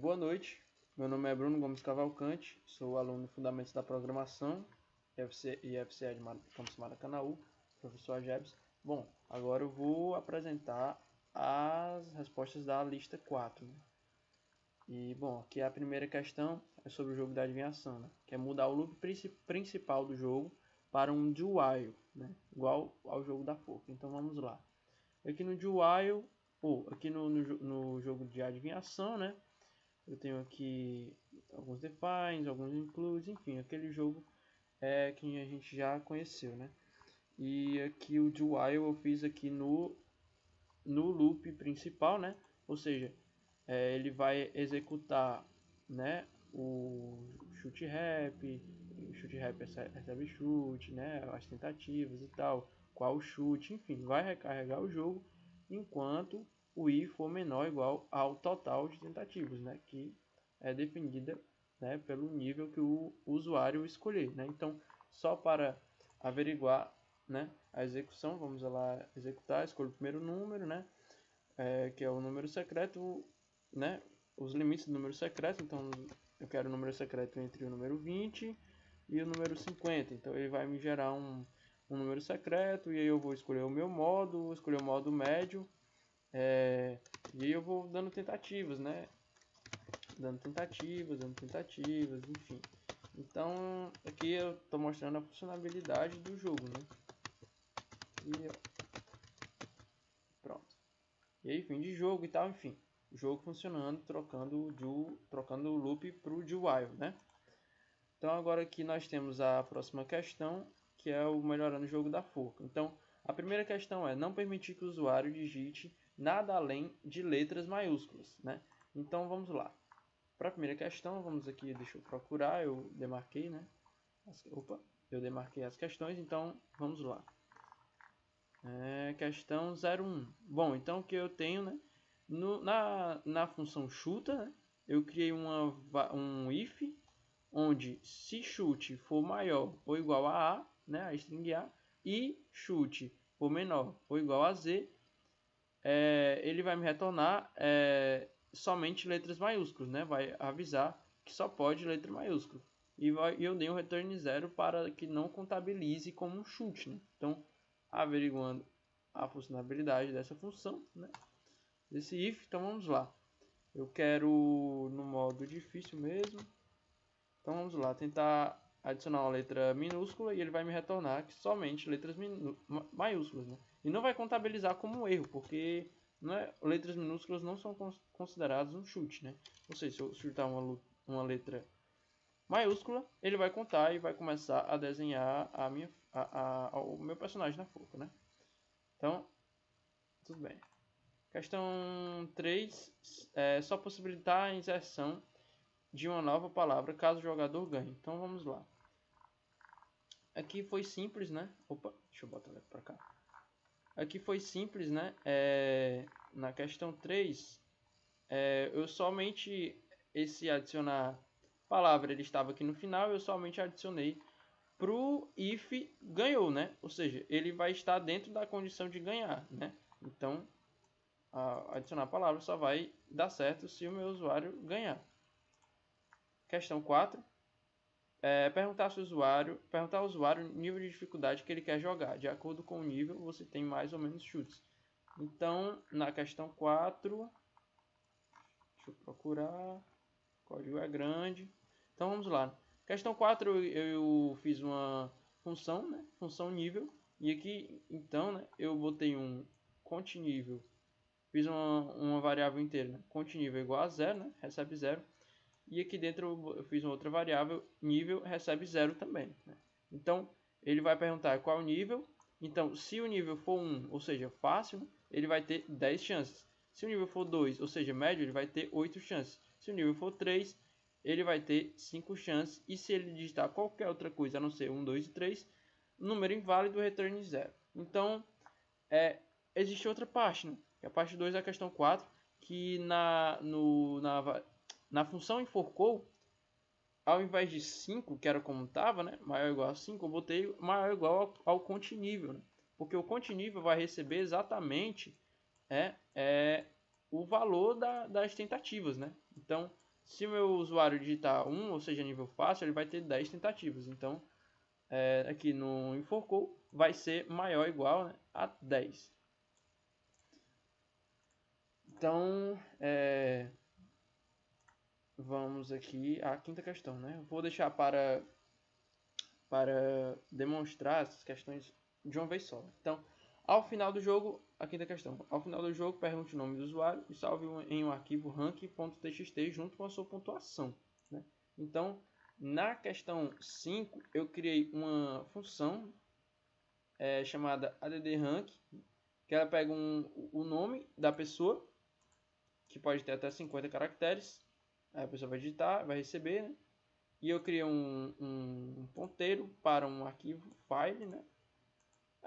Boa noite, meu nome é Bruno Gomes Cavalcante, sou aluno de Fundamentos da Programação IFCE de Campus Maracanaú, professor Agebs. Bom, agora eu vou apresentar as respostas da lista 4. Né? E, bom, aqui a primeira questão é sobre o jogo da adivinhação, né? Que é mudar o loop principal do jogo para um do while, né? Igual ao jogo da forca. Então vamos lá. Aqui no do while, aqui no jogo de adivinhação, né? Eu tenho aqui alguns defines, alguns includes, enfim, aquele jogo que a gente já conheceu, né? E aqui o do while eu fiz aqui no loop principal, né? Ou seja, ele vai executar, né, o chute rap recebe chute, né, as tentativas e tal, qual chute, enfim, vai recarregar o jogo enquanto o i for menor ou igual ao total de tentativas, né, que é definida, né, pelo nível que o usuário escolher, né. Então, só para averiguar, né, a execução, vamos lá executar, escolho o primeiro número, né, que é o número secreto, né, os limites do número secreto. Então eu quero o número secreto entre o número 20 e o número 50, então ele vai me gerar um número secreto, e aí eu vou escolher o meu modo, vou escolher o modo médio, e aí eu vou dando tentativas, né, dando tentativas, enfim. Então aqui eu estou mostrando a funcionalidade do jogo, né, e pronto. E aí, fim de jogo e tal, enfim. O jogo funcionando, trocando o loop para o do while, né? Então agora aqui nós temos a próxima questão, que é o melhorando o jogo da forca. Então, a primeira questão é não permitir que o usuário digite nada além de letras maiúsculas, né? Então vamos lá. Para a primeira questão, vamos aqui, deixa eu procurar, eu demarquei, né? Eu demarquei as questões, então vamos lá. Questão 01. Bom, então o que eu tenho, né? Na função chuta, né, eu criei um if, onde se chute for maior ou igual a né, a string A, e chute for menor ou igual a Z, ele vai me retornar somente letras maiúsculas, né? Vai avisar que só pode letra maiúscula. E eu dei um return 0 para que não contabilize como um chute, né? Então, averiguando a funcionalidade dessa função, né, desse if. Então vamos lá. Eu quero no modo difícil mesmo. Então vamos lá, tentar adicionar uma letra minúscula e ele vai me retornar que somente letras maiúsculas, né? E não vai contabilizar como um erro, porque letras minúsculas não são consideradas um chute, né? Ou seja, se eu chutar uma letra maiúscula, ele vai contar e vai começar a desenhar o meu personagem na forca, né? Então, tudo bem. Questão 3 é só possibilitar a inserção de uma nova palavra caso o jogador ganhe. Então vamos lá. Aqui foi simples, né? Opa, deixa eu botar para cá. Aqui foi simples, né? Na questão 3, eu somente esse adicionar palavra, ele estava aqui no final, eu somente adicionei pro if ganhou, né? Ou seja, ele vai estar dentro da condição de ganhar, né? Então, adicionar a palavra só vai dar certo se o meu usuário ganhar. Questão 4. Perguntar ao usuário o nível de dificuldade que ele quer jogar. De acordo com o nível, você tem mais ou menos chutes. Então, na questão 4, deixa eu procurar, o código é grande. Então, vamos lá. Questão 4, eu fiz uma função, né? Função nível. E aqui, então, né, eu botei um continível. Fiz uma variável inteira, né? Continível igual a 0, né? Recebe 0. E aqui dentro eu fiz uma outra variável, nível recebe 0 também, né? Então, ele vai perguntar qual o nível. Então, se o nível for 1, ou seja, fácil, ele vai ter 10 chances. Se o nível for 2, ou seja, médio, ele vai ter 8 chances. Se o nível for 3, ele vai ter 5 chances. E se ele digitar qualquer outra coisa, a não ser 1, 2 e 3, número inválido, return 0. Então, existe outra parte, né? Que a parte 2 é a questão 4, que na função enforcou, ao invés de 5, que era como estava, né, maior ou igual a 5, eu botei maior ou igual ao continível, né? Porque o continível vai receber exatamente o valor das tentativas, né? Então, se o meu usuário digitar 1, ou seja, nível fácil, ele vai ter 10 tentativas. Então, aqui no enforcou vai ser maior ou igual, né, a 10. Então, vamos aqui à quinta questão, né? Vou deixar para demonstrar essas questões de uma vez só. Então, ao final do jogo, a quinta questão. Ao final do jogo, pergunte o nome do usuário e salve em um arquivo rank.txt junto com a sua pontuação, né? Então, na questão 5, eu criei uma função chamada addrank, que ela pega o nome da pessoa, que pode ter até 50 caracteres. Aí a pessoa vai digitar, vai receber, né? E eu criei um ponteiro para um arquivo file, né?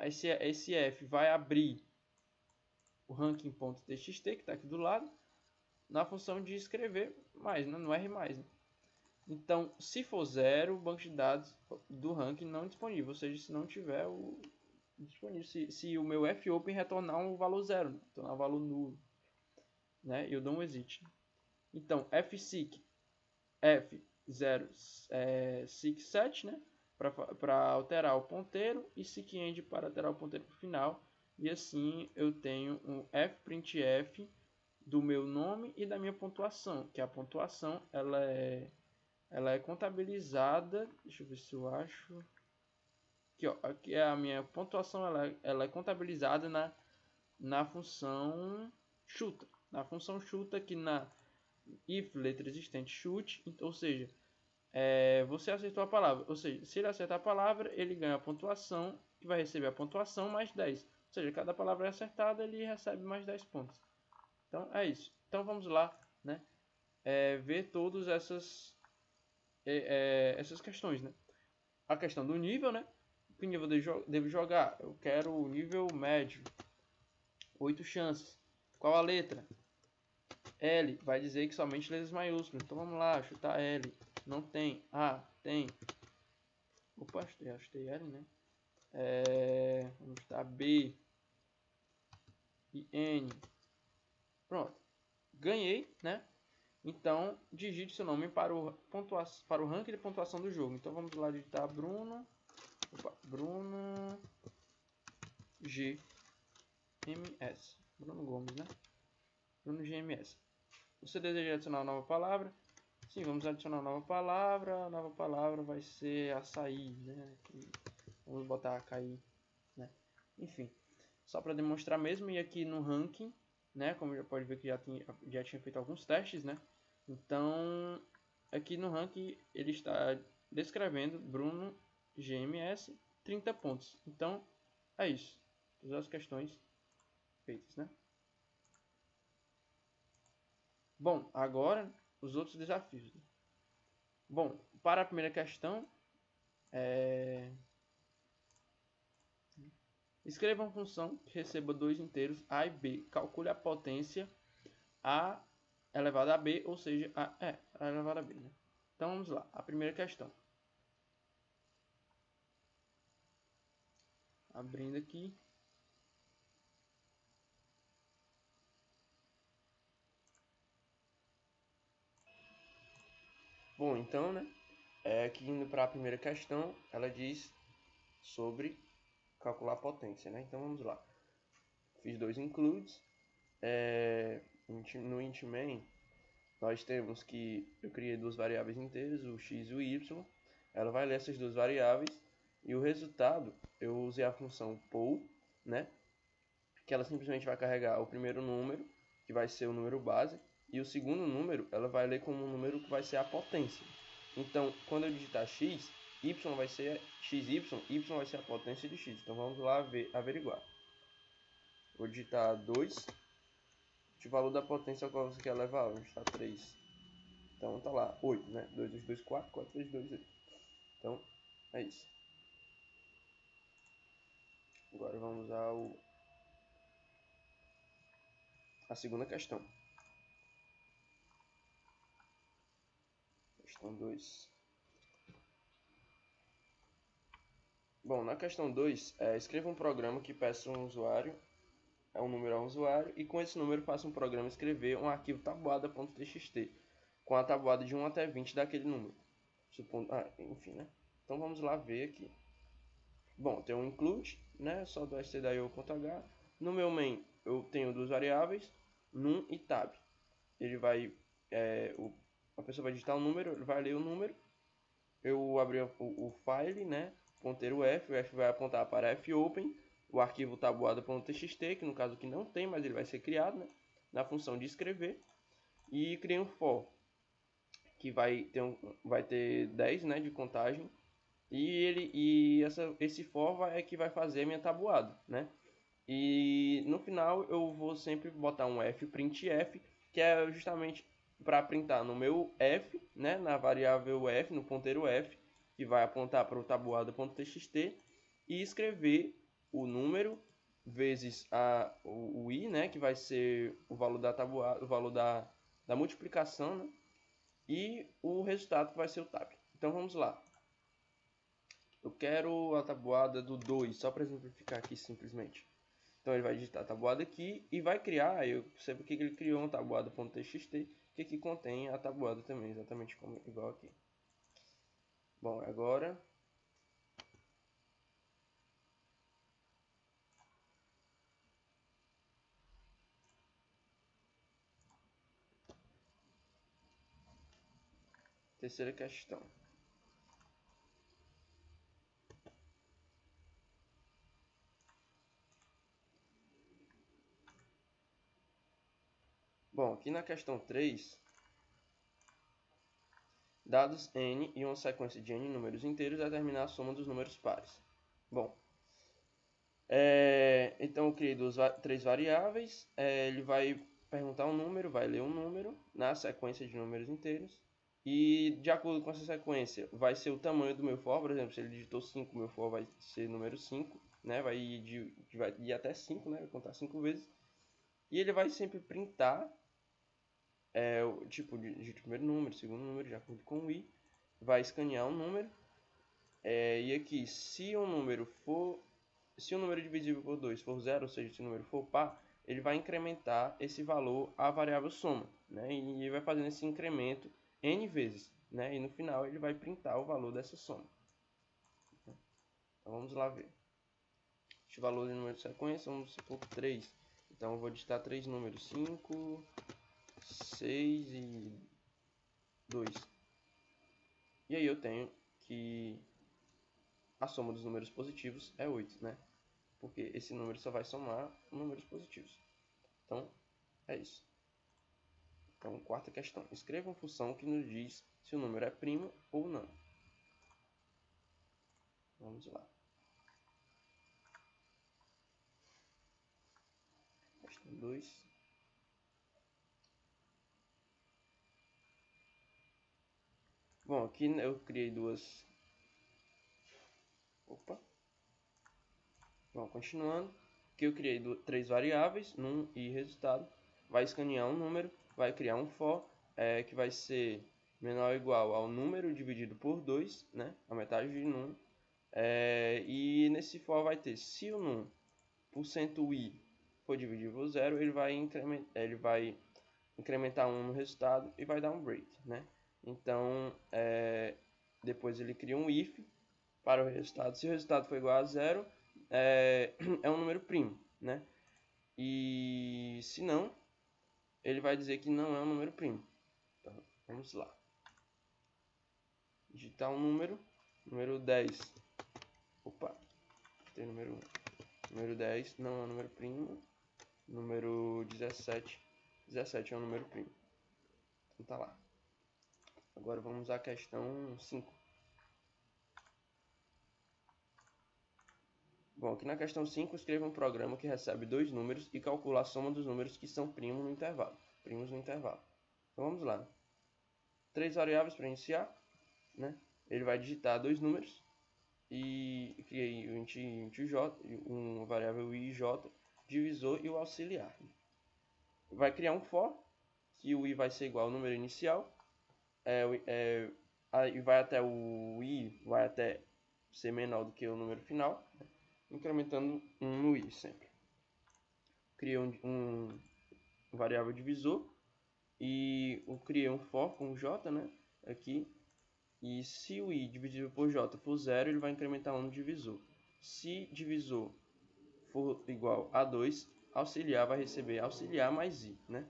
Esse F vai abrir o ranking.txt, que está aqui do lado, na função de escrever mais, né? No R+. Né? Então, se for 0, o banco de dados do ranking não é disponível, ou seja, se não tiver o disponível, se o meu fopen retornar um valor 0, né? Retornar um valor nulo, né? Eu dou um exit. Então, fseek f067, né? Para alterar o ponteiro, e seekend para alterar o ponteiro para o final. E assim eu tenho um fprintf do meu nome e da minha pontuação, que a pontuação ela é contabilizada. Deixa eu ver se eu acho. Aqui, ó, aqui é a minha pontuação, ela é contabilizada na função chuta. Na função chuta aqui na if letra existente chute, ou seja, você acertou a palavra. Ou seja, se ele acertar a palavra, ele ganha a pontuação, que vai receber a pontuação mais 10. Ou seja, cada palavra é acertada, ele recebe mais 10 pontos. Então, é isso. Então, vamos lá, né? Ver todas essas questões, né? A questão do nível, né? Que nível devo jogar? Eu quero o nível médio. 8 chances. Qual a letra? L. Vai dizer que somente letras maiúsculas. Então, vamos lá. Chutar L. Não tem. A. Tem. Opa, achei L, né? Vamos chutar B. E N. Pronto. Ganhei, né? Então, digite seu nome para o ranking de pontuação do jogo. Então, vamos lá digitar Bruno. Bruno GMS. Bruno Gomes, né? Bruno GMS. Você deseja adicionar uma nova palavra? Sim, vamos adicionar uma nova palavra. A nova palavra vai ser açaí, né? Vamos botar açaí, né? Enfim, só para demonstrar mesmo. E aqui no ranking, né? Como já pode ver que já tinha feito alguns testes, né? Então, aqui no ranking ele está descrevendo Bruno GMS 30 pontos. Então, é isso. Todas as questões feitas, né? Bom, agora os outros desafios. Bom, para a primeira questão, escreva uma função que receba dois inteiros a e b. Calcule a potência a elevado a b, ou seja, a elevado a b. Né? Então vamos lá, a primeira questão. Abrindo aqui. Bom, então, né? Aqui indo para a primeira questão, ela diz sobre calcular a potência, né? Então vamos lá. Fiz dois includes. No int main, nós temos que eu criei duas variáveis inteiras, o x e o y. Ela vai ler essas duas variáveis e o resultado eu usei a função poll, né? Que ela simplesmente vai carregar o primeiro número, que vai ser o número base, e o segundo número ela vai ler como um número que vai ser a potência. Então, quando eu digitar x, y vai ser xy, y vai ser a potência de x. Então vamos lá averiguar. Vou digitar 2. O valor da potência ao qual você quer levar, vamos digitar 3. Então tá lá, 8, né? 2 vezes 2, 4, 4 vezes 2, 8. Então, é isso. Agora vamos a segunda questão. Questão 2. Bom, na questão 2, escreva um programa que peça um usuário, um número ao usuário, e com esse número faça um programa escrever um arquivo tabuada.txt. com a tabuada de 1 até 20 daquele número. Supondo, enfim, né? Então vamos lá ver aqui. Bom, tem um include, né? Só do stdio.h. No meu main eu tenho duas variáveis, num e tab. Ele vai, a pessoa vai digitar um número, ele vai ler o número. Eu abri o file, né? Ponteiro F, o F vai apontar para fopen, o arquivo tabuada.txt, que no caso aqui não tem, mas ele vai ser criado, né? Na função de escrever. E criei um for, que vai ter 10, né, de contagem. E esse for é que vai fazer a minha tabuada, né? E no final eu vou sempre botar um printf, que é justamente para printar no meu f, né, na variável f, no ponteiro f, que vai apontar para o tabuada.txt, e escrever o número vezes o i, né, que vai ser o valor da tabuada, o valor da multiplicação, né, e o resultado que vai ser o tab. Então vamos lá. Eu quero a tabuada do 2, só para exemplificar aqui simplesmente. Então ele vai digitar a tabuada aqui e vai criar, eu percebo que ele criou uma tabuada.txt, que aqui contém a tabuada também, exatamente como igual aqui. Bom, agora terceira questão. Bom, aqui na questão 3, dados n e uma sequência de n números inteiros determinar a soma dos números pares. Bom, então eu criei três variáveis, ele vai perguntar um número, vai ler um número na sequência de números inteiros, e de acordo com essa sequência vai ser o tamanho do meu for. Por exemplo, se ele digitou 5, meu for vai ser número 5, né? Vai ir até 5, né? Vai contar 5 vezes. E ele vai sempre printar o tipo de primeiro número, segundo número, de acordo com o i. Vai escanear um número. E aqui, se o número divisível por 2 for 0, ou seja, se o número for par, ele vai incrementar esse valor à variável soma, né? E ele vai fazendo esse incremento n vezes, né? E no final ele vai printar o valor dessa soma. Então vamos lá ver. Este valor de número de sequência, vamos supor 3. Então eu vou digitar 3 números, 5, 6 e 2. E aí eu tenho que a soma dos números positivos é 8, né? Porque esse número só vai somar números positivos. Então, é isso. Então, quarta questão. Escreva uma função que nos diz se o número é primo ou não. Vamos lá. Questão 2. Bom, aqui eu criei duas... Opa! Bom, continuando. Aqui eu criei três variáveis, num e resultado. Vai escanear um número, vai criar um for, que vai ser menor ou igual ao número dividido por 2, né? A metade de num. E nesse for vai ter, se o num %i for dividido por 0, ele vai incrementar 1 no resultado e vai dar um break, né? Então, depois ele cria um if para o resultado. Se o resultado for igual a 0, é um número primo, né? E se não, ele vai dizer que não é um número primo. Então, vamos lá. Digitar um número 10. Opa, tem número 1. Número 10 não é um número primo. Número 17 é um número primo. Então tá lá. Agora vamos à questão 5. Bom, aqui na questão 5, escreva um programa que recebe dois números e calcula a soma dos números que são primos no intervalo. Então vamos lá. Três variáveis para iniciar, né? Ele vai digitar dois números e criei um int j, uma variável i e j, divisor e o auxiliar. Vai criar um for, que o i vai ser igual ao número inicial, e vai até o i, vai até ser menor do que o número final, incrementando 1 no i sempre. Cria um variável divisor, E eu criei um for com j, né, aqui. E se o i dividido por j for 0, ele vai incrementar 1 no divisor. Se divisor for igual a 2, auxiliar vai receber auxiliar mais i, né?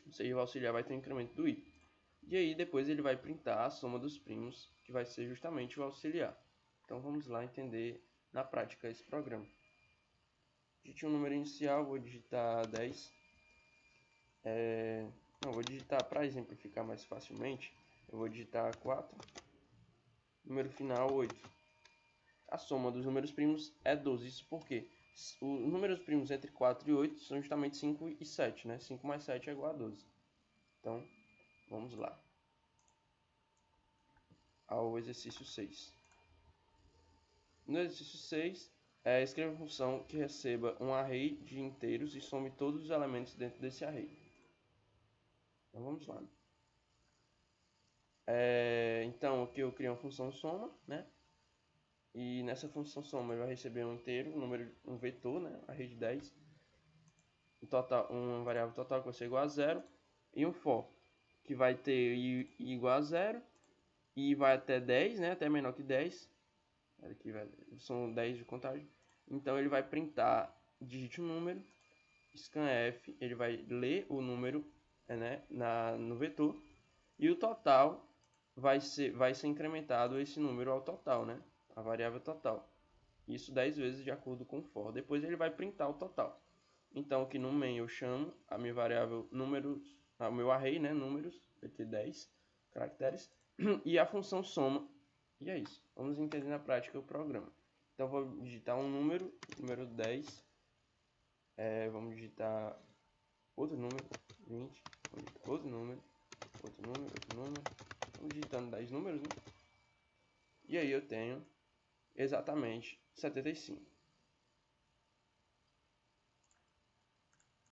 Ou seja, o auxiliar vai ter um incremento do i. E aí depois ele vai printar a soma dos primos, que vai ser justamente o auxiliar. Então vamos lá entender na prática esse programa. Digite um número inicial, vou digitar 10. Não, vou digitar, para exemplificar mais facilmente, eu vou digitar 4. Número final 8. A soma dos números primos é 12. Isso porque os números primos entre 4 e 8 são justamente 5 e 7, né? 5 mais 7 é igual a 12. Então, vamos lá. Ao exercício 6. No exercício 6, escreva uma função que receba um array de inteiros e some todos os elementos dentro desse array. Então, vamos lá. Então, aqui eu criei uma função soma, né? E nessa função soma ele vai receber um inteiro, um vetor, né? Array de 10. Uma variável total que vai ser igual a 0. E um for, que vai ter i igual a 0. E vai até 10, né? Até menor que 10. Aqui são 10 de contagem. Então ele vai printar, digite um número, scanf, ele vai ler o número, né, no vetor. E o total vai ser incrementado esse número ao total, né? A variável total. Isso 10 vezes de acordo com o for. Depois ele vai printar o total. Então aqui no main eu chamo a minha variável números, o meu array, né, números, vai ter 10 caracteres, e a função soma, e é isso. Vamos entender na prática o programa. Então vou digitar um número 10, vamos digitar outro número, 20, outro número, vamos digitando 10 números, né? E aí eu tenho exatamente 75.